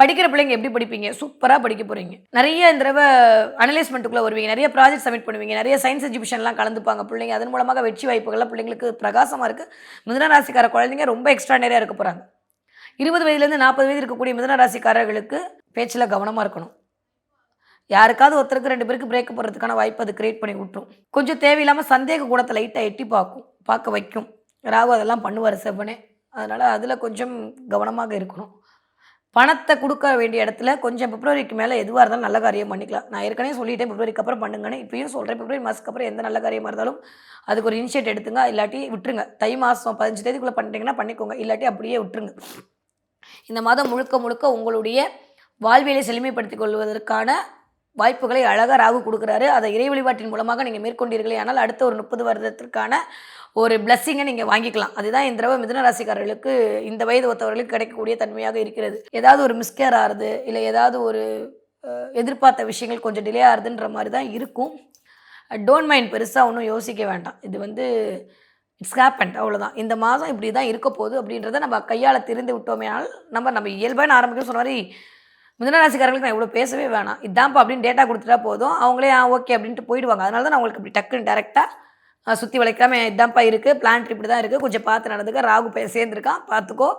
படிக்கிற பிள்ளைங்க எப்படி படிப்பீங்க? சூப்பரா படிக்க போறீங்க. நெறைய இந்த தடவ அனலைஸ்மென்ட்க்குள்ள வருவீங்க. நெறைய ப்ராஜெக்ட் சப்மிட் பண்ணுவீங்க. நெறைய சயன்ஸ் எக்ஸிபிஷன்லாம் கலந்துப்பாங்க பிள்ளைங்க. அதன் மூலமாக வெற்றி வாய்ப்புகள்லாம் பிள்ளைங்களுக்கு பிரகாசமா இருக்கு. மிதுன ராசிக்கார குழந்தைங்க ரொம்ப எக்ஸ்ட்ரார்டினரியா இருக்க போறாங்க. 20 வயதிலேருந்து 40 வயது இருக்கக்கூடிய மிதுன ராசிக்காரர்களுக்கு பேச்சுல கவனமா இருக்கணும். யாருக்காவது ஒருத்தருக்கு 2 பேருக்கு பிரேக்கப் போடுறதுக்கான வாய்ப்பு அது கிரியேட் பண்ணி விட்டுரும். கொஞ்சம் தேவையில்லாம சந்தேக கூடத்த லைட்டா எட்டி பார்க்க வைக்கும். ராகு அதெல்லாம் பண்ணுவாரு செவ்வனே. அதனால அதில கொஞ்சம் கவனமாக இருக்கணும். பணத்த குடுக்க வேண்டிய இடத்துல கொஞ்சம் பிப்ரவரிக்கு மேல எதுவா இருந்தாலும் நல்ல காரியம் பண்ணிக்கலாம். நான் ஏற்கனவே சொல்லிட்டேன் பிப்ரவரிக்கு அப்புறம் பண்ணுங்கன்னு. இப்பயும் சொல்றேன். பிப்ரவரி மாசத்துக்கு அப்புறம் எந்த நல்ல காரியமா இருந்தாலும் அதுக்கு ஒரு இனிஷியேட் எடுத்துங்க. இல்லாட்டி விட்டுருங்க. தை மாசம் 15 தேதிக்குள்ள பண்ணிட்டீங்கன்னா பண்ணிக்கோங்க. இல்லாட்டி அப்படியே விட்டுருங்க. இந்த மாதம் முழுக்க முழுக்க உங்களுடைய வாழ்வியலை செழுமைப்படுத்திக் கொள்வதற்கான வாய்ப்புகளை அழகா ராகு குடுக்குறாரு. அத இறை வழிபாட்டின் மூலமாக நீங்க மேற்கொண்டீர்களேயானால், அடுத்த ஒரு 30 வருடத்திற்கான ஒரு பிளெஸ்ஸிங்க நீங்க வாங்கிக்கலாம். அதுதான் இந்த தடவ மிதுன ராசிக்காரர்களுக்கு இந்த வயது ஒத்தவர்களுக்கு கிடைக்கக்கூடிய தன்மையாக இருக்கிறது. ஏதாவது ஒரு மிஸ்கேர் ஆறது, இல்ல ஏதாவது ஒரு எதிர்பார்த்த விஷயங்கள் கொஞ்சம் டிலே ஆகுதுன்ற மாரி தான் இருக்கும். டோன்ட் மைண்ட் பெருசா ஒண்ணும் யோசிக்க வேண்டாம். இது வந்து இட்ஸ் ஹேப்பன்ட் அவ்வளோதான். இந்த மாதம் இப்படி தான் இருக்க போகுது அப்படின்றத நம்ம கையாள தெரிந்து விட்டோமேயானால், நம்ம இயல்பான ஆரம்பிக்க சொன்ன மாரி மிதுன ராசிக்காரங்களுக்கு நான் இவ்வளோ பேசவே வேணாம். இதான்ப்பா அப்படின்னு டேட்டா குடுத்துட்டா போதும். அவங்களே ஓகே அப்படின்ட்டு போயிடுவாங்க. அதனால தான் நான் உங்களுக்கு இப்படி டக்குன்னு டைரக்ட்டா சுத்தி வளைக்காம இதான்ப்பா இருக்கு. பிளான்ட் இப்படி தான் இருக்கு. கொஞ்சம் பார்த்து நடந்துக்க. ராகு சேர்ந்திருக்கான் பார்த்துக்கோ.